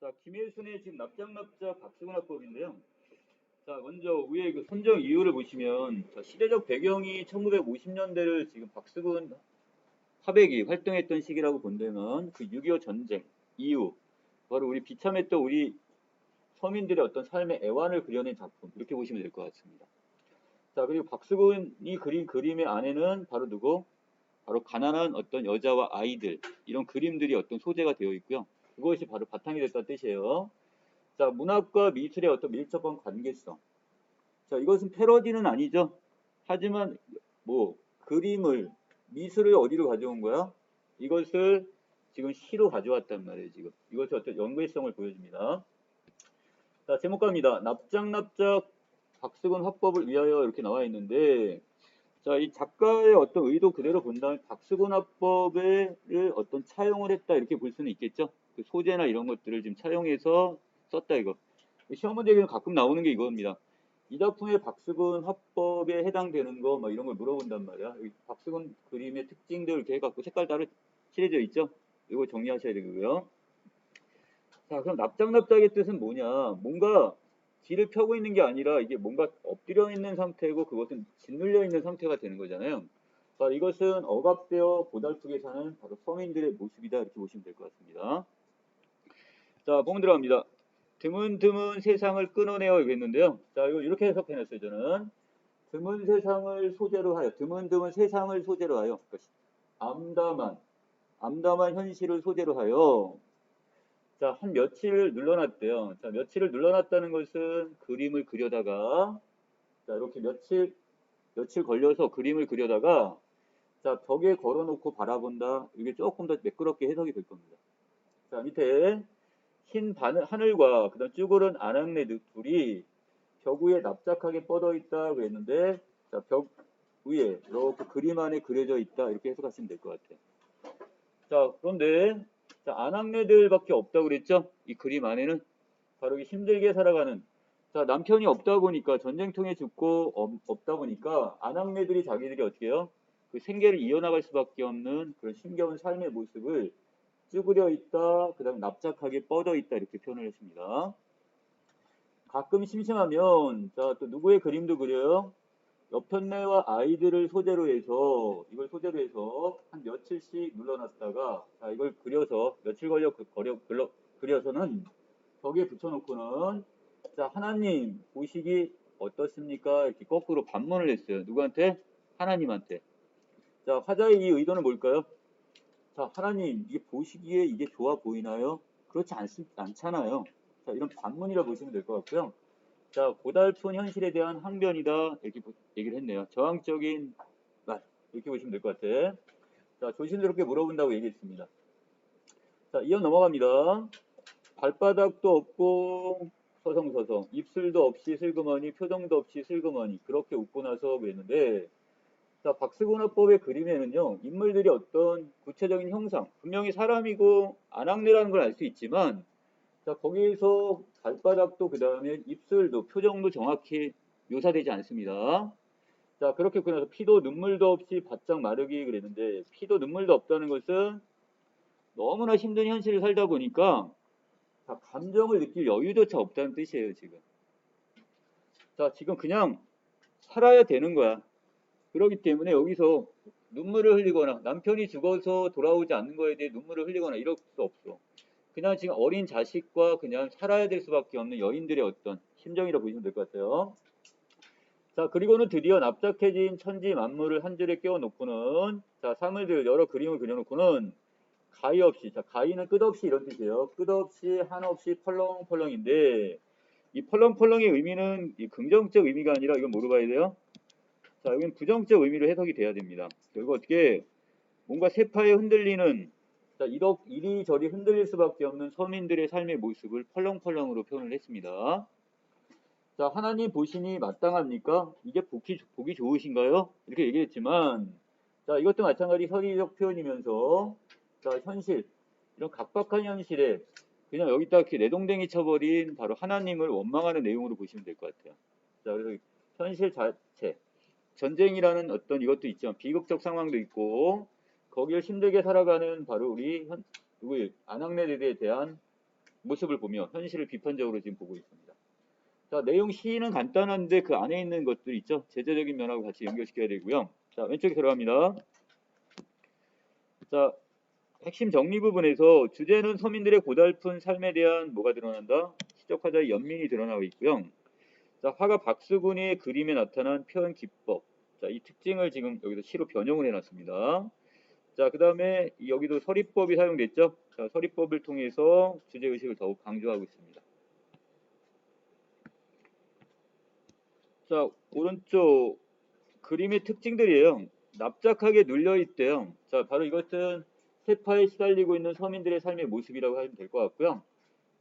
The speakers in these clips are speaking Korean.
자, 김혜순의 지금 납작납작 박수근화법인데요. 자, 먼저 위에 그 선정 이유를 보시면, 자, 시대적 배경이 1950년대를 지금 박수근 화백이 활동했던 시기라고 본다면, 그 6.25 전쟁 이후, 바로 우리 비참했던 우리 서민들의 어떤 삶의 애환을 그려낸 작품, 이렇게 보시면 될 것 같습니다. 자, 그리고 박수근이 그린 그림의 안에는 바로 누구? 바로 가난한 어떤 여자와 아이들, 이런 그림들이 어떤 소재가 되어 있고요. 그것이 바로 바탕이 됐다는 뜻이에요. 자, 문학과 미술의 어떤 밀접한 관계성. 자, 이것은 패러디는 아니죠. 하지만 그림을, 미술을 어디로 가져온 거야? 이것을 지금 시로 가져왔단 말이에요, 지금. 이것이 어떤 연계성을 보여줍니다. 자, 제목 갑니다. 납작납작 박수근 화법을 위하여 이렇게 나와 있는데, 자, 이 작가의 어떤 의도 그대로 본다면 박수근 화법을 어떤 차용을 했다 이렇게 볼 수는 있겠죠. 그 소재나 이런 것들을 지금 차용해서 썼다 이거. 시험 문제에는 가끔 나오는 게 이겁니다. 이 작품의 박수근 화법에 해당되는 거 뭐 이런 걸 물어본단 말이야. 여기 박수근 그림의 특징들 이렇게 해갖고 색깔 따로 칠해져 있죠. 이거 정리하셔야 되고요. 자, 그럼 납작납작의 뜻은 뭐냐? 뭔가 뒤를 펴고 있는 게 아니라 이게 뭔가 엎드려 있는 상태고 그것은 짓눌려 있는 상태가 되는 거잖아요. 자, 이것은 억압되어 고달프게 사는 바로 서민들의 모습이다 이렇게 보시면 될 것 같습니다. 자, 본문 들어갑니다. 드문드문 세상을 끊어내어 이랬는데요. 자, 이거 이렇게 해석해놨어요, 저는. 드문 세상을 소재로 하여, 드문드문 세상을 소재로 하여, 암담한 현실을 소재로 하여, 자, 한 며칠을 눌러놨대요. 자, 며칠을 눌러놨다는 것은 그림을 그려다가, 자, 이렇게 며칠 걸려서 그림을 그려다가, 자, 벽에 걸어놓고 바라본다. 이게 조금 더 매끄럽게 해석이 될 겁니다. 자, 밑에 흰 하늘과 그다음 쭈그른 아낙네 둘이 벽 위에 납작하게 뻗어 있다 그랬는데, 자, 벽 위에 이렇게 그림 안에 그려져 있다 이렇게 해석하시면 될 것 같아요. 자, 그런데 자, 아낙네들밖에 없다고 그랬죠? 이 그림 안에는 바로 힘들게 살아가는, 자, 남편이 없다 보니까 전쟁통에 죽고 없다 보니까 아낙네들이 자기들이 어떻게 해요? 그 생계를 이어나갈 수밖에 없는 그런 힘겨운 삶의 모습을 쭈그려 있다, 그 다음에 납작하게 뻗어 있다 이렇게 표현을 했습니다. 가끔 심심하면 자, 또 누구의 그림도 그려요? 옆편네와 아이들을 소재로 해서 이걸 소재로 해서 한 며칠씩 눌러놨다가 자, 이걸 그려서 며칠 걸려 그려서는 벽에 붙여놓고는 자, 하나님 보시기 어떻습니까? 이렇게 거꾸로 반문을 했어요. 누구한테? 하나님한테. 자, 화자의 이 의도는 뭘까요? 자, 하나님 이게 보시기에 이게 좋아 보이나요? 그렇지 않잖아요. 자, 이런 반문이라 보시면 될 것 같고요. 자, 고달픈 현실에 대한 항변이다 이렇게 얘기를 했네요. 저항적인 말 이렇게 보시면 될 것 같아. 자, 조심스럽게 물어본다고 얘기했습니다. 자, 이어 넘어갑니다. 발바닥도 없고 서성서성, 입술도 없이 슬그머니, 표정도 없이 슬그머니 그렇게 웃고 나서 그랬는데, 자, 박스권화법의 그림에는요, 인물들이 어떤 구체적인 형상, 분명히 사람이고 아낙네라는 걸 알 수 있지만, 자, 거기에서 발바닥도 그 다음에 입술도 표정도 정확히 묘사되지 않습니다. 자, 그렇게 그래서 피도 눈물도 없이 바짝 마르기 그랬는데, 피도 눈물도 없다는 것은 너무나 힘든 현실을 살다 보니까 자, 감정을 느낄 여유조차 없다는 뜻이에요, 지금. 자, 지금 그냥 살아야 되는 거야. 그렇기 때문에 여기서 눈물을 흘리거나 남편이 죽어서 돌아오지 않는 거에 대해 눈물을 흘리거나 이럴 수 없어. 그냥 지금 어린 자식과 그냥 살아야 될 수밖에 없는 여인들의 어떤 심정이라고 보시면 될 것 같아요. 자, 그리고는 드디어 납작해진 천지 만물을 한 줄에 끼워놓고는 자, 사물들 여러 그림을 그려놓고는 가히 없이, 자, 가히는 끝없이 이런 뜻이에요. 끝없이 한없이 펄렁펄렁인데 이 펄렁펄렁의 의미는 이 긍정적 의미가 아니라 이건 뭐로 봐야 돼요? 자, 여기는 부정적 의미로 해석이 돼야 됩니다. 결국 어떻게 뭔가 세파에 흔들리는, 자, 이리저리 흔들릴 수밖에 없는 서민들의 삶의 모습을 펄렁펄렁으로 표현을 했습니다. 자, 하나님 보시니 마땅합니까? 이게 보기 좋으신가요? 이렇게 얘기했지만, 자, 이것도 마찬가지 서리적 표현이면서, 자, 현실, 이런 각박한 현실에 그냥 여기다 이렇게 내동댕이 쳐버린 바로 하나님을 원망하는 내용으로 보시면 될 것 같아요. 자, 그래서 현실 자체, 전쟁이라는 어떤 이것도 있죠. 비극적 상황도 있고 거기를 힘들게 살아가는 바로 우리 누구의 아낙네들에 대한 모습을 보며 현실을 비판적으로 지금 보고 있습니다. 자, 내용 C는 간단한데 그 안에 있는 것들 있죠? 제재적인 면하고 같이 연결시켜야 되고요. 자, 왼쪽에 들어갑니다. 자, 핵심 정리 부분에서 주제는 서민들의 고달픈 삶에 대한 뭐가 드러난다? 시적화자의 연민이 드러나고 있고요. 자, 화가 박수근의 그림에 나타난 표현 기법. 자, 이 특징을 지금 여기서 시로 변형을 해놨습니다. 자, 그 다음에 여기도 서리법이 사용됐죠? 자, 서리법을 통해서 주제의식을 더욱 강조하고 있습니다. 자, 오른쪽 그림의 특징들이에요. 납작하게 눌려있대요. 자, 바로 이것은 세파에 시달리고 있는 서민들의 삶의 모습이라고 하면 될 것 같고요.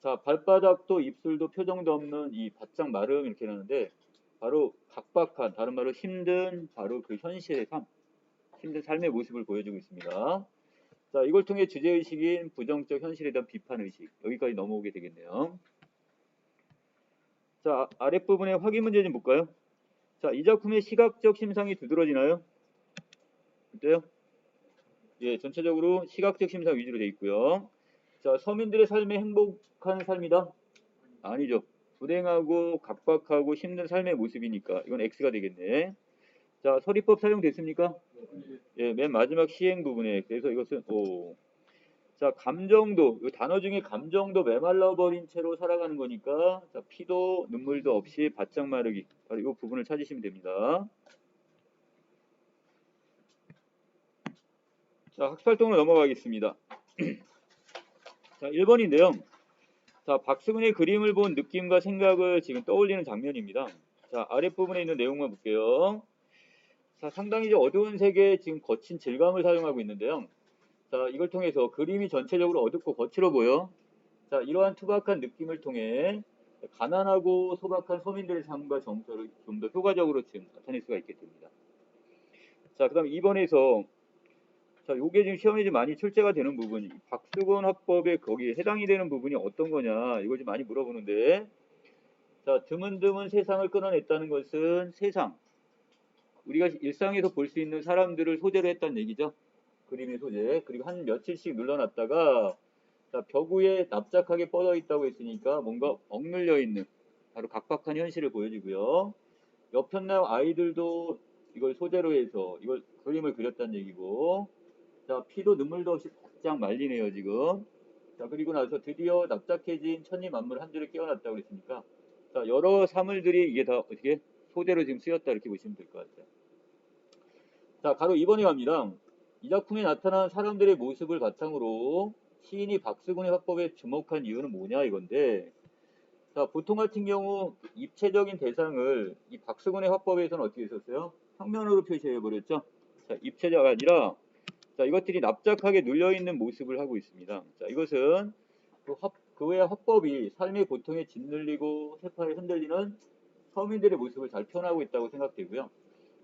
자, 발바닥도 입술도 표정도 없는 이 바짝 마름 이렇게 나는데 바로 각박한, 다른 말로 힘든 바로 그 현실의 삶, 힘든 삶의 모습을 보여주고 있습니다. 자, 이걸 통해 주제의식인 부정적 현실에 대한 비판의식, 여기까지 넘어오게 되겠네요. 자, 아랫부분에 확인 문제 좀 볼까요? 자, 이 작품의 시각적 심상이 두드러지나요? 어때요? 예, 전체적으로 시각적 심상 위주로 되어 있고요. 자, 서민들의 삶의 행복한 삶이다? 아니죠. 불행하고 각박하고 힘든 삶의 모습이니까 이건 X가 되겠네. 자, 서리법 사용됐습니까? 예, 맨 마지막 시행 부분에 그래서 이것은 O. 자, 감정도, 이 단어 중에 감정도 메말라 버린 채로 살아가는 거니까 자, 피도 눈물도 없이 바짝 마르기. 바로 이 부분을 찾으시면 됩니다. 자, 학습활동으로 넘어가겠습니다. 자, 1번인데요. 자, 박수근의 그림을 본 느낌과 생각을 지금 떠올리는 장면입니다. 자, 아랫부분에 있는 내용만 볼게요. 자, 상당히 좀 어두운 색의 지금 거친 질감을 사용하고 있는데요. 자, 이걸 통해서 그림이 전체적으로 어둡고 거칠어 보여. 자, 이러한 투박한 느낌을 통해 가난하고 소박한 서민들의 삶과 정서를 좀 더 효과적으로 지금 나타낼 수가 있겠습니다. 자, 그 다음 2번에서 자, 요게 지금 시험에 좀 많이 출제가 되는 부분이 박수근 화법에 거기에 해당이 되는 부분이 어떤 거냐 이걸 좀 많이 물어보는데 자, 드문드문 세상을 끌어냈다는 것은 세상 우리가 일상에서 볼 수 있는 사람들을 소재로 했다는 얘기죠. 그림의 소재. 그리고 한 며칠씩 눌러놨다가 자, 벽 위에 납작하게 뻗어 있다고 했으니까 뭔가 억눌려 있는 바로 각박한 현실을 보여주고요. 옆편남 아이들도 이걸 소재로 해서 이걸 그림을 그렸다는 얘기고 자, 피도 눈물도 없이 바짝 말리네요 지금. 자, 그리고 나서 드디어 납작해진 천리만물 한 줄을 끼워놨다고 그랬으니까 자, 여러 사물들이 이게 다 어떻게 소재로 지금 쓰였다 이렇게 보시면 될 것 같아요. 자, 바로 2번에 갑니다. 이 작품에 나타난 사람들의 모습을 바탕으로 시인이 박수근의 화법에 주목한 이유는 뭐냐 이건데 자, 보통 같은 경우 입체적인 대상을 이 박수근의 화법에서는 어떻게 썼어요? 평면으로 표시해 버렸죠. 자, 입체자가 아니라 자, 이것들이 납작하게 눌려있는 모습을 하고 있습니다. 자, 이것은 그 외의 화법이 삶의 고통에 짓눌리고 세파에 흔들리는 서민들의 모습을 잘 표현하고 있다고 생각되고요.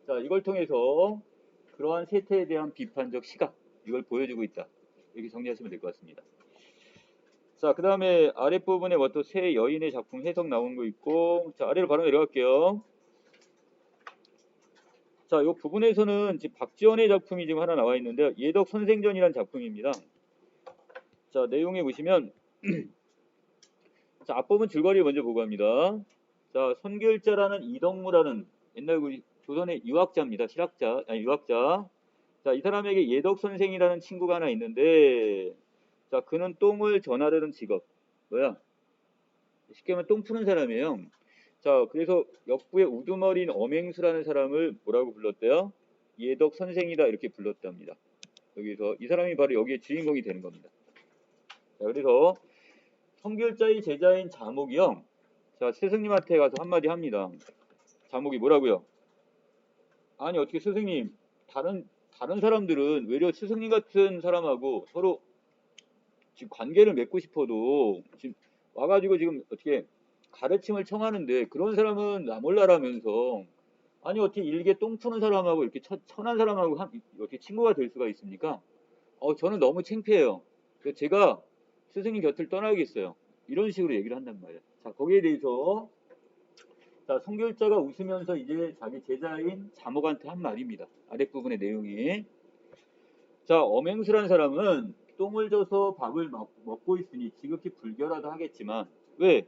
자, 이걸 통해서 그러한 세태에 대한 비판적 시각, 이걸 보여주고 있다. 이렇게 정리하시면 될 것 같습니다. 자, 그 다음에 아랫부분에 뭐 또 새 여인의 작품 해석 나오는 거 있고, 자, 아래로 바로 내려갈게요. 자, 이 부분에서는 지금 박지원의 작품이 지금 하나 나와 있는데요. 예덕 선생전이라는 작품입니다. 자, 내용에 보시면 자, 앞부분 줄거리 먼저 보고 합니다. 자, 선결자라는 이덕무라는 옛날 조선의 유학자입니다. 실학자, 아니 유학자. 자, 이 사람에게 예덕 선생이라는 친구가 하나 있는데 자, 그는 똥을 전하려는 직업. 뭐야? 쉽게 말하면 똥 푸는 사람이에요. 자, 그래서 역부의 우두머리인 엄행수라는 사람을 뭐라고 불렀대요? 예덕 선생이다 이렇게 불렀답니다. 여기서 이 사람이 바로 여기에 주인공이 되는 겁니다. 자, 그래서 선결자의 제자인 자목이요. 자, 스승님한테 가서 한마디 합니다. 자목이 뭐라고요? 아니 어떻게 스승님 다른 사람들은 외려 스승님 같은 사람하고 서로 지금 관계를 맺고 싶어도 지금 와가지고 지금 어떻게 가르침을 청하는데 그런 사람은 나 몰라라면서 아니 어떻게 일개 똥 푸는 사람하고 이렇게 천한 사람하고 어떻게 친구가 될 수가 있습니까? 저는 너무 창피해요. 그래서 제가 스승님 곁을 떠나야겠어요. 이런 식으로 얘기를 한단 말이에요. 자, 거기에 대해서 자, 선결자가 웃으면서 이제 자기 제자인 자목한테 한 말입니다. 아랫부분의 내용이. 자, 엄행수라는 사람은 똥을 줘서 밥을 먹고 있으니 지극히 불결하다 하겠지만, 왜?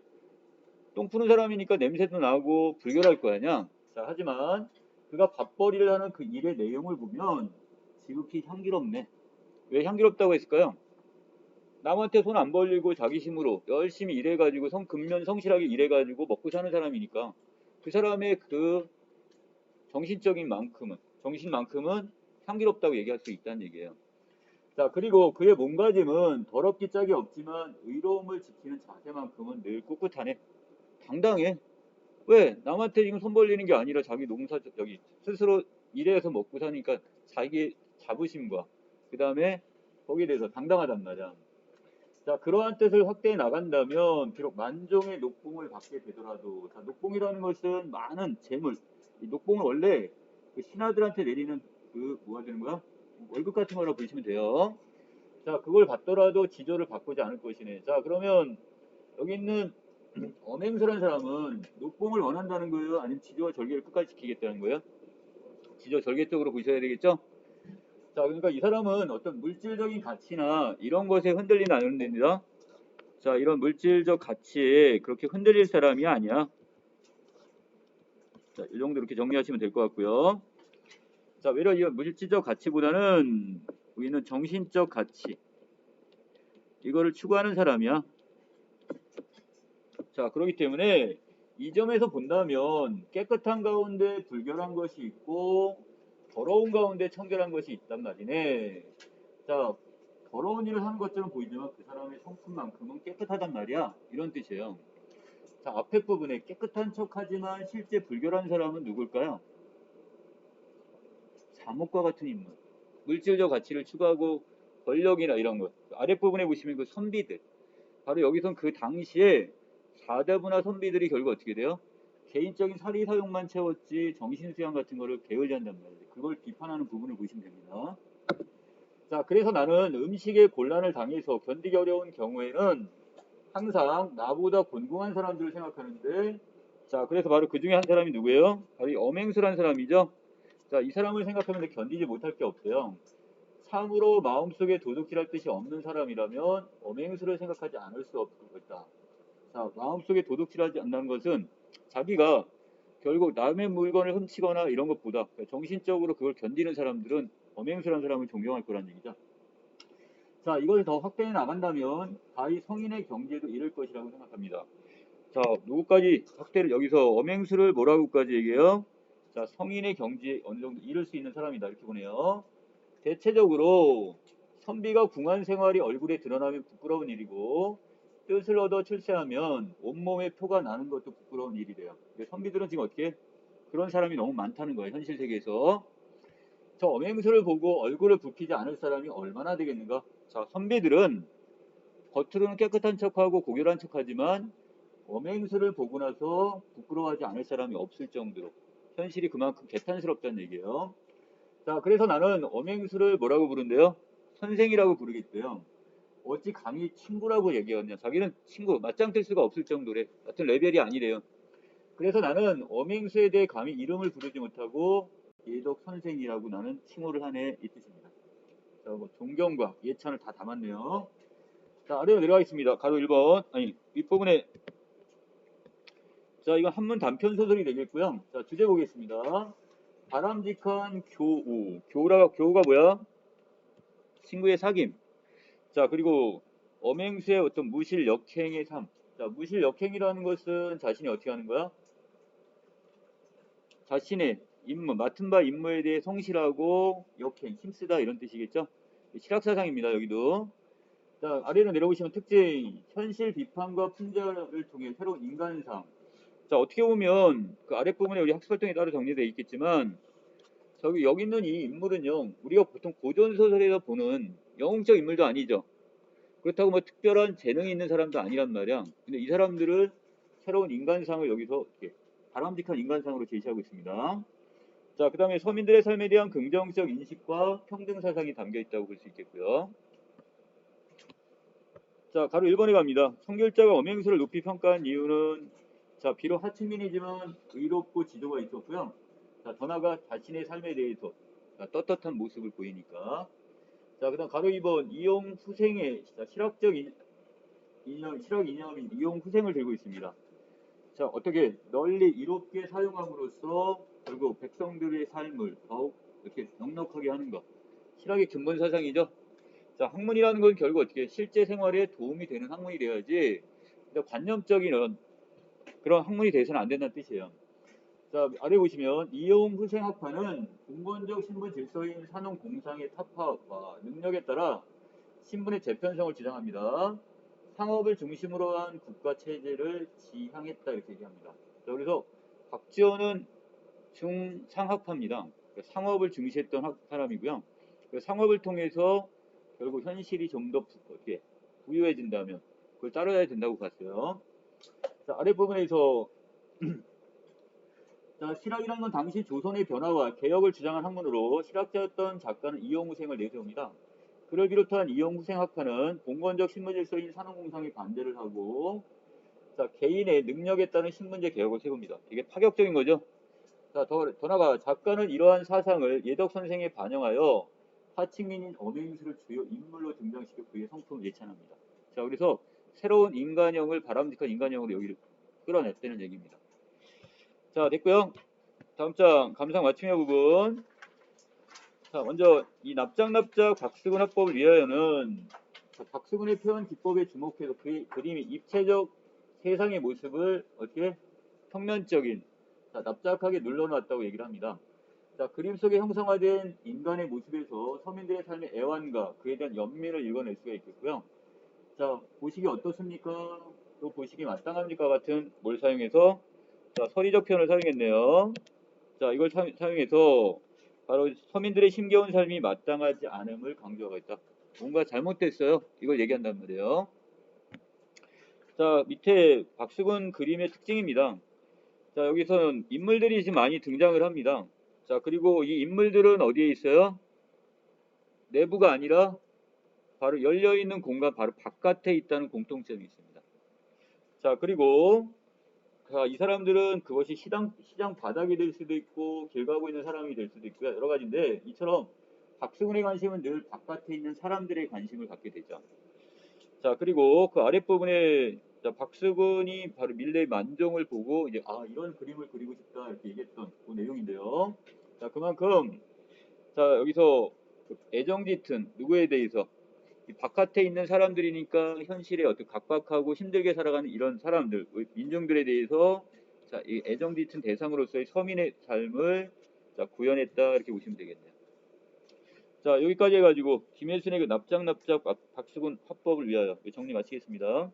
똥 푸는 사람이니까 냄새도 나고 불결할 거 아니야? 자, 하지만 그가 밥벌이를 하는 그 일의 내용을 보면 지극히 향기롭네. 왜 향기롭다고 했을까요? 남한테 손 안 벌리고 자기 힘으로 열심히 일해가지고 근면 성실하게 일해가지고 먹고 사는 사람이니까 그 사람의 그 정신만큼은 향기롭다고 얘기할 수 있다는 얘기예요. 자, 그리고 그의 몸가짐은 더럽기 짝이 없지만 의로움을 지키는 자세만큼은 늘 꿋꿋하네. 당당해. 왜? 남한테 지금 손 벌리는 게 아니라 자기 여기 스스로 일해서 먹고 사니까 자기 자부심과 그 다음에 거기에 대해서 당당하단 말이야. 자, 그러한 뜻을 확대해 나간다면 비록 만종의 녹봉을 받게 되더라도, 자, 녹봉이라는 것은 많은 재물. 이 녹봉은 원래 그 신하들한테 내리는 그 뭐가 되는 거야? 월급 같은 거라고 보시면 돼요. 자, 그걸 받더라도 지조를 바꾸지 않을 것이네. 자, 그러면 여기 있는 엄행설한 사람은 녹봉을 원한다는 거예요? 아니면 지조와 절개를 끝까지 지키겠다는 거예요? 지조 절개 쪽으로 보셔야 되겠죠? 자, 그러니까 이 사람은 어떤 물질적인 가치나 이런 것에 흔들리는 않는 됩니다. 자, 이런 물질적 가치에 그렇게 흔들릴 사람이 아니야. 자, 이 정도 이렇게 정리하시면 될 것 같고요. 자, 외려 이 물질적 가치보다는 우리는 정신적 가치, 이거를 추구하는 사람이야. 자, 그렇기 때문에 이 점에서 본다면 깨끗한 가운데 불결한 것이 있고 더러운 가운데 청결한 것이 있단 말이네. 자, 더러운 일을 하는 것처럼 보이지만 그 사람의 성품만큼은 깨끗하단 말이야. 이런 뜻이에요. 자, 앞에 부분에 깨끗한 척하지만 실제 불결한 사람은 누굴까요? 잠옷과 같은 인물. 물질적 가치를 추구하고 권력이나 이런 것. 아랫부분에 보시면 그 선비들. 바로 여기선 그 당시에 사대부나 선비들이 결국 어떻게 돼요? 개인적인 사리사욕만 채웠지 정신수양 같은 거를 게을리한단 말이에요. 그걸 비판하는 부분을 보시면 됩니다. 자, 그래서 나는 음식에 곤란을 당해서 견디기 어려운 경우에는 항상 나보다 곤궁한 사람들을 생각하는데, 자, 그래서 바로 그 중에 한 사람이 누구예요? 바로 이 엄행수란 사람이죠. 자, 이 사람을 생각하면 견디지 못할 게 없어요. 참으로 마음속에 도둑질할 뜻이 없는 사람이라면 엄행수를 생각하지 않을 수 없다. 자, 마음속에 도둑질하지 않는 것은 자기가 결국 남의 물건을 훔치거나 이런 것보다 정신적으로 그걸 견디는 사람들은 엄행수란 사람을 존경할 거란 얘기죠. 자, 이걸 더 확대해 나간다면 가히 성인의 경지에도 이를 것이라고 생각합니다. 자, 누구까지 확대를 여기서 엄행수를 뭐라고까지 얘기해요? 자, 성인의 경지에 어느 정도 이를 수 있는 사람이다 이렇게 보네요. 대체적으로 선비가 궁한 생활이 얼굴에 드러나면 부끄러운 일이고 뜻을 얻어 출세하면 온몸에 표가 나는 것도 부끄러운 일이래요. 선비들은 지금 어떻게 그런 사람이 너무 많다는 거예요. 현실 세계에서. 저 엄행수를 보고 얼굴을 붉히지 않을 사람이 얼마나 되겠는가? 자, 선비들은 겉으로는 깨끗한 척하고 고결한 척하지만 엄행수를 보고 나서 부끄러워하지 않을 사람이 없을 정도로 현실이 그만큼 개탄스럽다는 얘기예요. 자, 그래서 나는 엄행수를 뭐라고 부른대요? 선생이라고 부르겠대요. 어찌 감히 친구라고 얘기하냐. 자기는 친구, 맞짱 뜰 수가 없을 정도래. 같은 레벨이 아니래요. 그래서 나는 엄행수에 대해 감히 이름을 부르지 못하고 예독 선생이라고 나는 칭호를 하네 이 뜻입니다. 자, 뭐 존경과 예찬을 다 담았네요. 자, 아래로 내려가겠습니다. 가로 1번. 아니, 윗부분에. 자, 이건 한문 단편 소설이 되겠고요. 자, 주제 보겠습니다. 바람직한 교우. 교우가 뭐야? 친구의 사귐. 자, 그리고 엄행수의 어떤 무실 역행의 삶. 자, 무실 역행이라는 것은 자신이 어떻게 하는 거야? 자신의 임무, 맡은 바 임무에 대해 성실하고 역행, 힘쓰다 이런 뜻이겠죠? 실학사상입니다, 여기도. 자, 아래로 내려오시면 특징, 현실 비판과 풍자를 통해 새로운 인간상. 자, 어떻게 보면 그 아랫부분에 우리 학습활동이 따로 정리되어 있겠지만 여기 있는 이 인물은요, 우리가 보통 고전소설에서 보는 영웅적 인물도 아니죠. 그렇다고 뭐 특별한 재능이 있는 사람도 아니란 말이야. 근데 이 사람들을 새로운 인간상을 여기서 이렇게 바람직한 인간상으로 제시하고 있습니다. 자, 그 다음에 서민들의 삶에 대한 긍정적 인식과 평등 사상이 담겨 있다고 볼 수 있겠고요. 자, 가로 1번에 갑니다. 성결자가 엄행수를 높이 평가한 이유는 자, 비록 하층민이지만 의롭고 지도가 있었고요. 자, 더 나아가 자신의 삶에 대해서 떳떳한 모습을 보이니까. 자, 그다음 가로 2번 이용 후생의 실학적 실학 이념인 이용 후생을 들고 있습니다. 자, 어떻게 널리 이롭게 사용함으로써 결국 백성들의 삶을 더욱 이렇게 넉넉하게 하는 것. 실학의 근본 사상이죠. 자, 학문이라는 건 결국 어떻게 실제 생활에 도움이 되는 학문이 돼야지 관념적인 그런 학문이 돼서는 안 된다는 뜻이에요. 자, 아래 보시면 이용 후생학파는 공건적 신분 질서인 산업 공상의 타파와 능력에 따라 신분의 재편성을 주장합니다. 상업을 중심으로 한 국가 체제를 지향했다 이렇게 얘기합니다. 자, 그래서 박지원은 중상학파입니다. 상업을 중시했던 사람이고요. 상업을 통해서 결국 현실이 좀 더 부유해진다면 그걸 따라야 된다고 봤어요. 자, 아랫부분에서 자, 실학이라는 건 당시 조선의 변화와 개혁을 주장한 학문으로 실학자였던 작가는 이용후생을 내세웁니다. 그를 비롯한 이용후생 학파는 봉건적 신분질서인 산업공상에 반대를 하고 자, 개인의 능력에 따른 신분제 개혁을 세웁니다. 이게 파격적인 거죠. 자, 더 나아가 작가는 이러한 사상을 예덕 선생에 반영하여 하층민인 엄행수를 주요 인물로 등장시켜 그의 성품을 예찬합니다. 자, 그래서 새로운 인간형을 바람직한 인간형으로 여기를 끌어냈다는 얘기입니다. 자, 됐고요. 다음 장 감상 맞춤형 부분. 자, 먼저 이 납작납작 박수근 화법을 위하여는 박수근의 표현 기법에 주목해서 그의 그림이 입체적 세상의 모습을 어떻게 평면적인 납작하게 눌러놨다고 얘기를 합니다. 자, 그림 속에 형성화된 인간의 모습에서 서민들의 삶의 애환과 그에 대한 연민을 읽어낼 수가 있겠고요. 자, 보시기 어떻습니까? 또 보시기 마땅합니까? 같은 뭘 사용해서 자, 서리적 표현을 사용했네요. 자, 이걸 사용해서 바로 서민들의 힘겨운 삶이 마땅하지 않음을 강조하고 있다. 뭔가 잘못됐어요. 이걸 얘기한단 말이에요. 자, 밑에 박수근 그림의 특징입니다. 자, 여기서는 인물들이 지금 많이 등장을 합니다. 자, 그리고 이 인물들은 어디에 있어요? 내부가 아니라 바로 열려있는 공간 바로 바깥에 있다는 공통점이 있습니다. 자, 그리고 이 사람들은 그것이 시장 바닥이 될 수도 있고 길 가고 있는 사람이 될 수도 있고요. 여러 가지인데 이처럼 박수근의 관심은 늘 바깥에 있는 사람들의 관심을 갖게 되죠. 자, 그리고 그 아랫부분에 자, 박수근이 바로 밀레의 만종을 보고 이제 이런 그림을 그리고 싶다 이렇게 얘기했던 그 내용인데요. 자, 그만큼 자, 여기서 애정 짙은 누구에 대해서 이 바깥에 있는 사람들이니까 현실에 어떻게 각박하고 힘들게 살아가는 이런 사람들, 민중들에 대해서 자, 이 애정 짙은 대상으로서의 서민의 삶을 자, 구현했다 이렇게 보시면 되겠네요. 자, 여기까지 해가지고 김혜순의 그 납작납작 박수근 화법을 위하여 정리 마치겠습니다.